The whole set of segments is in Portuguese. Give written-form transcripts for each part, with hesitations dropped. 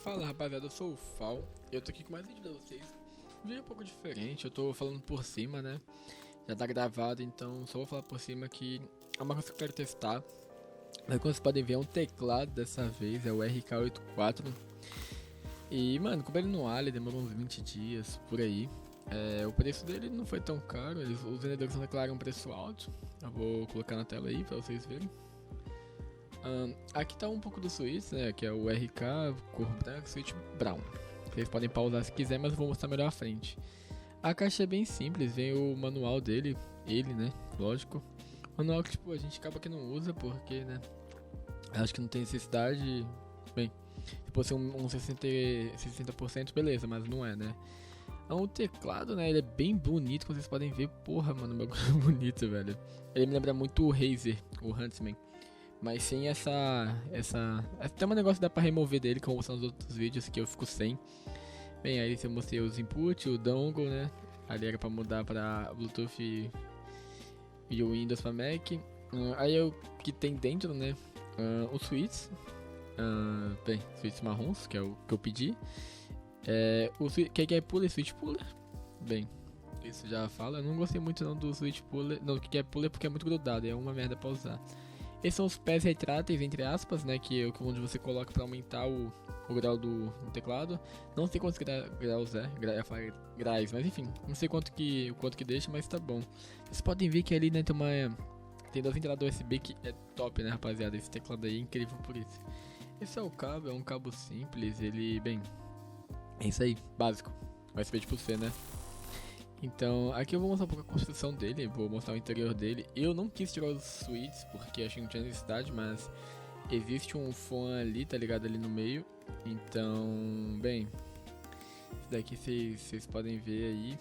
Fala rapaziada, eu sou o Fal e eu tô aqui com mais um vídeo pra vocês. Um vídeo um pouco diferente, eu tô falando por cima, né? Já tá gravado, então só vou falar por cima que é uma coisa que eu quero testar. Mas como vocês podem ver, é um teclado dessa vez, é o RK84. E mano, comprei ele no Ali, demorou uns 20 dias por aí. O preço dele não foi tão caro, os vendedores não declaram um preço alto. Eu vou colocar na tela aí pra vocês verem. Aqui tá um pouco do switch, né, que é o RK, cor branca, switch brown. Vocês podem pausar se quiser, mas eu vou mostrar melhor à frente. A caixa é bem simples, vem o manual dele, né, lógico. Manual que tipo, a gente acaba que não usa porque, né, acho que não tem necessidade. Bem, se fosse um 60%, beleza, mas não é, né. O teclado, né, ele é bem bonito, como vocês podem ver. Porra, mano, o bagulho é bonito, velho. Ele me lembra muito o Razer, o Huntsman. Mas sem até um negócio que dá pra remover dele, como eu mostrei nos outros vídeos, que eu fico sem. Bem, aí eu mostrei os inputs, o dongle, né. Ali era pra mudar pra Bluetooth e o Windows pra Mac. Aí o que tem dentro, né, os switches. Bem, switches marrons, que é o que eu pedi. O que é puller, switch puller. Bem, isso já fala. Eu não gostei muito não do switch puller. Não, o que é puller porque é muito grudado, é uma merda pra usar. Esses são os pés retráteis, entre aspas, né, que é onde você coloca para aumentar o grau do teclado. Não sei quantos graus graus, mas enfim, não sei quanto que deixa, mas tá bom. Vocês podem ver que ali, né, tem duas entradas USB que é top, né, rapaziada. Esse teclado aí é incrível por isso. Esse é o cabo, é um cabo simples, ele, bem, é isso aí, básico, USB tipo C, né. Então, aqui eu vou mostrar um pouco a construção dele, vou mostrar o interior dele. Eu não quis tirar os switches, porque achei que não tinha necessidade, mas existe um fone ali, tá ligado, ali no meio. Então, bem, isso daqui vocês podem ver aí.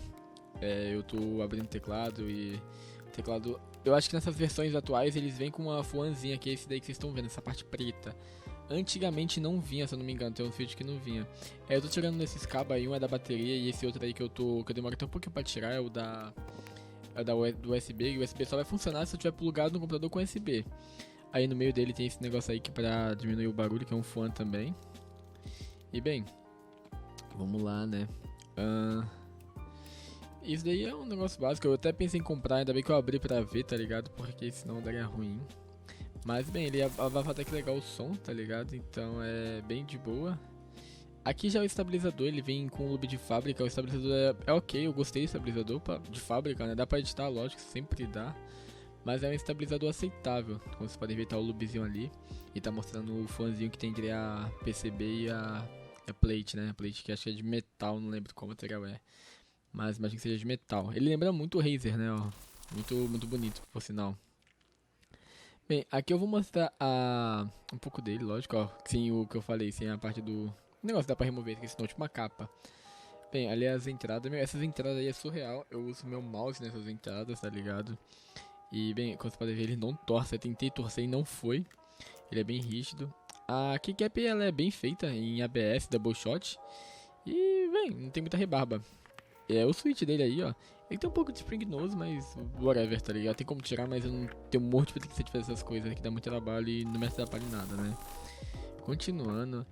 Eu tô abrindo o teclado e o teclado... Eu acho que nessas versões atuais eles vêm com uma fonezinha, que é esse daí que vocês estão vendo, essa parte preta. Antigamente não vinha, se eu não me engano, tem um switch que não vinha. Eu tô tirando esses cabos aí, um é da bateria e esse outro aí que eu demoro até um pouquinho pra tirar é o do USB. E o USB só vai funcionar se eu tiver plugado no computador com USB. Aí no meio dele tem esse negócio aí que é pra diminuir o barulho, que é um fone também. E bem, vamos lá, né. Isso daí é um negócio básico, eu até pensei em comprar, ainda bem que eu abri pra ver, tá ligado? Porque senão daria ruim. Mas bem, ele vai até que legal o som, tá ligado? Então é bem de boa. Aqui já o estabilizador, ele vem com o loop de fábrica. O estabilizador é ok, eu gostei do estabilizador de fábrica, né? Dá pra editar, lógico, sempre dá. Mas é um estabilizador aceitável. Como vocês podem ver, tá o loopzinho ali. E tá mostrando o fonezinho que tem entre a PCB e a plate, né? A plate que acho que é de metal, não lembro qual material é. Mas imagino que seja de metal. Ele lembra muito o Razer, né? Ó. Muito bonito, por sinal. Bem, aqui eu vou mostrar um pouco dele, lógico, ó. Sim, o que eu falei, sem a parte do negócio dá pra remover, que senão tipo uma capa. Bem, ali as entradas, essas entradas aí é surreal. Eu uso meu mouse nessas entradas, tá ligado? E bem, como você pode ver, ele não torce. Eu tentei torcer e não foi. Ele é bem rígido. A keycap ela é bem feita em ABS, double shot. E bem, não tem muita rebarba. O switch dele aí, ó. Ele tem um pouco de spring nose, mas whatever, tá ligado? Tem como tirar, mas eu não tenho um monte de preguiça de fazer essas coisas que dá muito trabalho e não me atrapalha em nada, né? Continuando,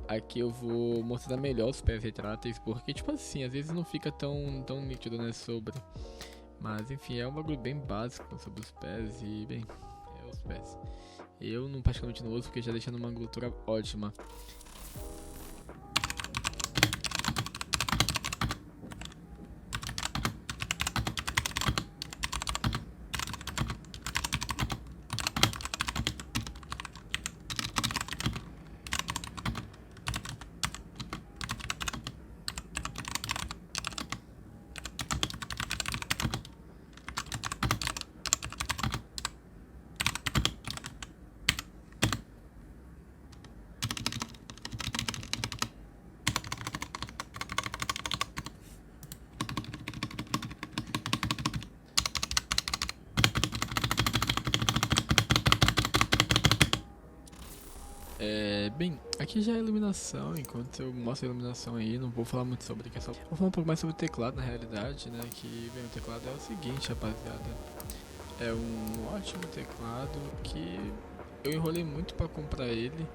aqui eu vou mostrar melhor os pés retráteis, porque tipo assim, às vezes não fica tão nítido, né, sobre. Mas enfim, é um bagulho bem básico sobre os pés e, bem, os pés. Eu não praticamente não uso porque já deixa numa angulatura ótima. Bem, aqui já é a iluminação, enquanto eu mostro a iluminação aí, não vou falar muito sobre isso, vou falar um pouco mais sobre o teclado na realidade, né, que, bem, o teclado é o seguinte, rapaziada, é um ótimo teclado que eu enrolei muito pra comprar ele.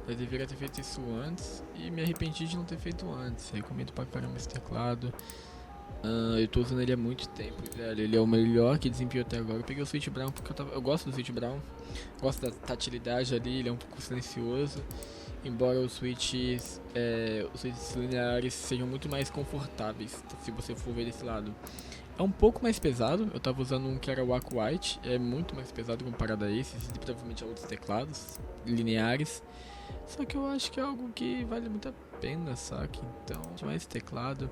Eu deveria ter feito isso antes e me arrependi de não ter feito antes. Recomendo pra caramba esse teclado. Eu tô usando ele há muito tempo, velho. Ele é o melhor que desempenhou até agora. Eu peguei o Switch Brown porque eu gosto do Switch Brown. Gosto da tatilidade ali, ele é um pouco silencioso. Embora os switches lineares sejam muito mais confortáveis, se você for ver desse lado. É um pouco mais pesado, eu tava usando um que era o Aqua White, é muito mais pesado comparado a esses e provavelmente a outros teclados lineares. Só que eu acho que é algo que vale muito a pena, saca? Então, mais esse teclado.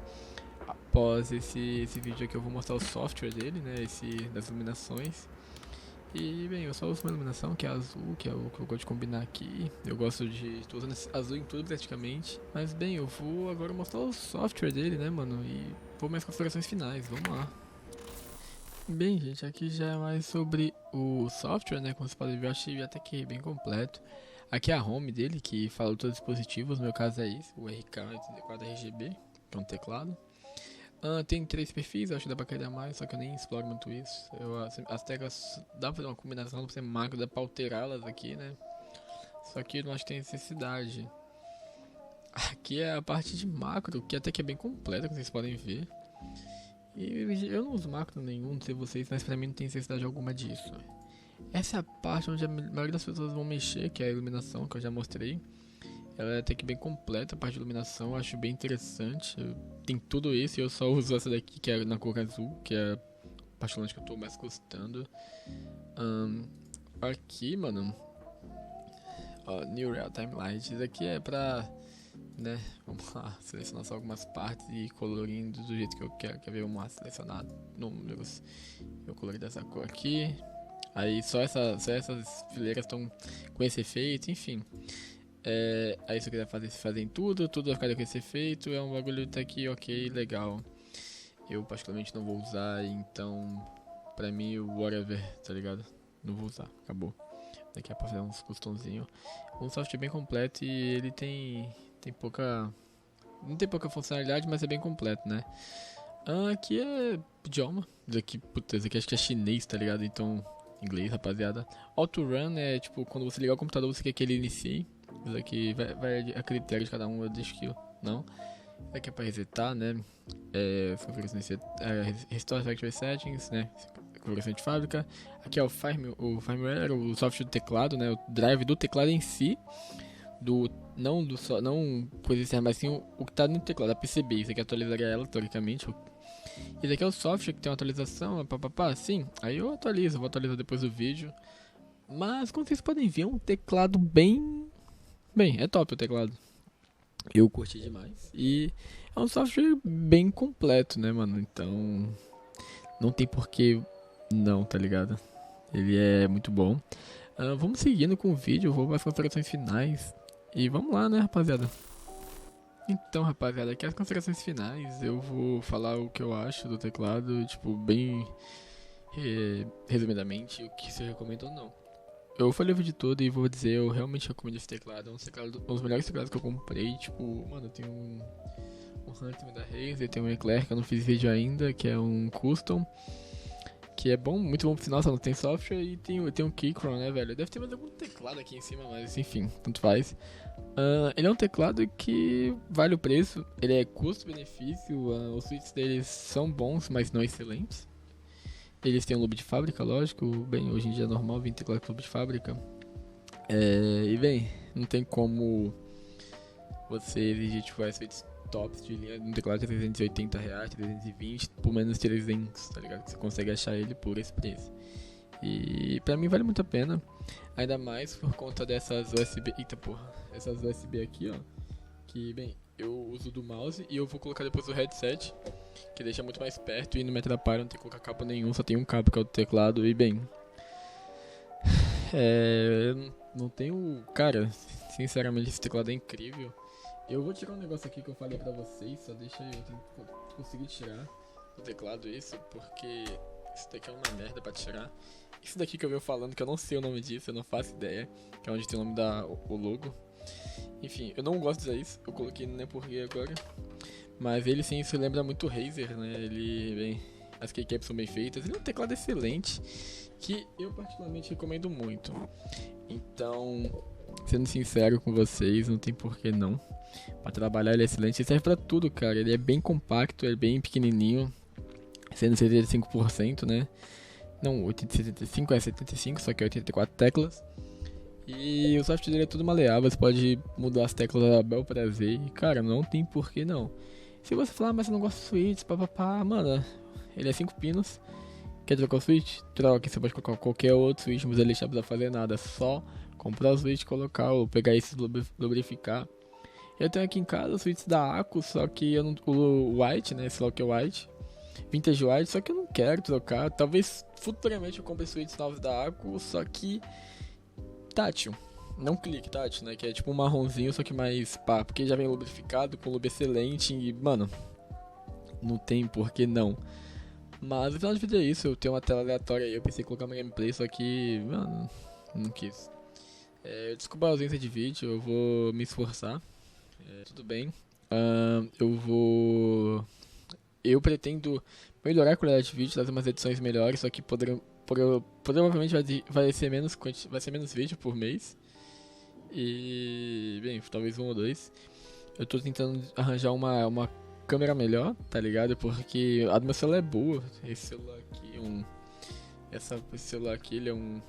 Após esse vídeo aqui eu vou mostrar o software dele, né, das iluminações. E bem, eu só uso uma iluminação que é azul, que é o que eu gosto de combinar aqui. Eu gosto de... tô usando azul em tudo praticamente. Mas bem, eu vou agora mostrar o software dele, né, mano, e vou mais configurações finais, vamos lá. Bem, gente, aqui já é mais sobre o software, né, como vocês podem ver, eu achei até que bem completo. Aqui é a home dele, que fala todos os dispositivos, no meu caso é esse, o RK84RGB, que é um teclado. Tem 3 perfis, eu acho que dá pra criar mais, só que eu nem exploro muito isso. As teclas dá pra fazer uma combinação, dá pra ser macro, dá pra alterá-las aqui, né? Só que eu não acho que tem necessidade. Aqui é a parte de macro, que até que é bem completa, como vocês podem ver. E eu não uso macro nenhum, não sei vocês, mas pra mim não tem necessidade alguma disso. Essa é a parte onde a maioria das pessoas vão mexer, que é a iluminação, que eu já mostrei. Ela é até que bem completa, a parte de iluminação, eu acho bem interessante. Tem tudo isso e eu só uso essa daqui, que é na cor azul, que é a parte longe que eu tô mais gostando. Aqui, mano, ó, New Real Time Light, isso aqui é pra, né, vamos lá, selecionar só algumas partes e ir colorindo do jeito que eu quero. Quer ver, vamos lá, selecionar números, eu colori dessa cor aqui. Aí só essas fileiras estão com esse efeito, enfim. Aí se eu quiser fazer em tudo vai ficar com esse efeito. É um bagulho até que ok, legal. Eu particularmente não vou usar, então pra mim o whatever, tá ligado? Não vou usar, acabou. Daqui é pra fazer uns customzinhos. Um software bem completo e ele tem pouca... não tem pouca funcionalidade, mas é bem completo, né? Aqui é idioma. Isso aqui acho que é chinês, tá ligado? Então, inglês, rapaziada. Auto Run é tipo, quando você ligar o computador você quer que ele inicie. Isso aqui vai a critério de cada um, eu deixo que não. Isso aqui é pra resetar, né? Restore Factory Settings, né? Configuração de fábrica. Aqui é o firmware, o software do teclado, né? O drive do teclado em si. Não coisa externa, mas sim o que tá no teclado, a PCB. Isso aqui atualizaria ela, teoricamente. Esse aqui é o software que tem uma atualização, sim. Aí eu vou atualizar depois do vídeo. Mas como vocês podem ver, é um teclado bem, é top o teclado. Eu curti demais. E é um software bem completo, né, mano? Então, não tem porquê não, tá ligado? Ele é muito bom. Vamos seguindo com o vídeo, eu vou para as considerações finais. E vamos lá, né, rapaziada? Então, rapaziada, aqui as considerações finais. Eu vou falar o que eu acho do teclado, tipo, bem resumidamente, o que se recomenda ou não. Eu falei o vídeo todo e vou dizer, eu realmente recomendo esse teclado. É um dos melhores teclados que eu comprei. Tipo, mano, tem um Huntsman da Razer, tem um Eclair que eu não fiz vídeo ainda, que é um custom, que é bom, muito bom pro sinal, só não tem software. E tem um Keychron, né, velho? Deve ter mais algum teclado aqui em cima, mas enfim, tanto faz. Ele é um teclado que vale o preço, ele é custo-benefício. Os switches deles são bons, mas não excelentes. Eles têm um loop de fábrica, lógico. Bem, hoje em dia é normal vir teclado com loop de fábrica. E bem, não tem como você exigir tipo switches tops de linha de um teclado de R$380, 320, por menos 300, tá ligado? Você consegue achar ele por esse preço. E pra mim vale muito a pena. Ainda mais por conta dessas USB. Eita porra, essas USB aqui, ó. Que, bem, eu uso do mouse e eu vou colocar depois o headset, que deixa muito mais perto e não me atrapalha, não tem que colocar cabo nenhum, só tem um cabo que é o do teclado. E bem, não tenho... Cara, sinceramente esse teclado é incrível. Eu vou tirar um negócio aqui que eu falei pra vocês, só deixa eu tenho que conseguir tirar do teclado isso, porque isso daqui é uma merda pra tirar. Isso daqui que eu venho falando, que eu não sei o nome disso, eu não faço ideia, que é onde tem o nome o logo. Enfim, eu não gosto de usar isso, eu coloquei no porquê agora. Mas ele sim se lembra muito Razer, né? Ele, bem, as keycaps são bem feitas. Ele é um teclado excelente, que eu particularmente recomendo muito. Então, sendo sincero com vocês, não tem porquê não. Pra trabalhar ele é excelente, ele serve pra tudo, cara. Ele é bem compacto, ele é bem pequenininho, sendo 75%, né? Não, 75 é 75, só que é 84 teclas. E o software dele é tudo maleável, você pode mudar as teclas a bel prazer. E, cara, não tem porquê não. Se você falar, mas eu não gosto de switch, papapá, mano, ele é 5 pinos. Quer trocar o switch? Troca, você pode colocar qualquer outro switch, mas ele não precisa fazer nada. Só comprar o switch, colocar ou pegar esse lubrificar. Eu tenho aqui em casa o switch da Aco, só que eu não, o White, né, esse Lock White, Vintage White, só que eu não quero trocar. Talvez futuramente eu compre switches novos da Aco, só que tátil. Não clique tátil, né? Que é tipo um marronzinho, só que mais pá. Porque já vem lubrificado, com lube excelente e, mano, não tem por que não. Mas no final de vídeo é isso. Eu tenho uma tela aleatória aí. Eu pensei em colocar uma gameplay, só que, mano, não quis. Desculpa a ausência de vídeo, eu vou me esforçar. Tudo bem. Eu pretendo melhorar a qualidade de vídeo, trazer umas edições melhores, só que provavelmente vai ser menos vídeo por mês. E, bem, talvez um ou dois. Eu tô tentando arranjar uma câmera melhor, tá ligado? Porque a do meu celular é boa. Esse celular aqui, ele é um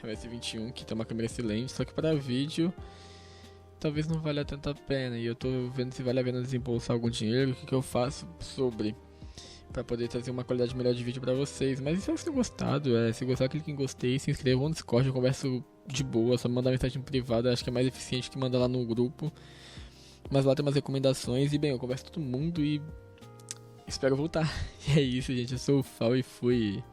S21 que tem uma câmera excelente, só que para vídeo talvez não valha tanta pena. E eu tô vendo se vale a pena desembolsar algum dinheiro, o que eu faço pra poder trazer uma qualidade melhor de vídeo pra vocês. Mas espero que vocês tenham gostado. Se gostar, clique em gostei, se inscrevam no Discord, eu converso de boa, só mandar mensagem privada, acho que é mais eficiente que mandar lá no grupo. Mas lá tem umas recomendações e bem, eu converso com todo mundo e espero voltar. E é isso, gente, eu sou o Fal e fui.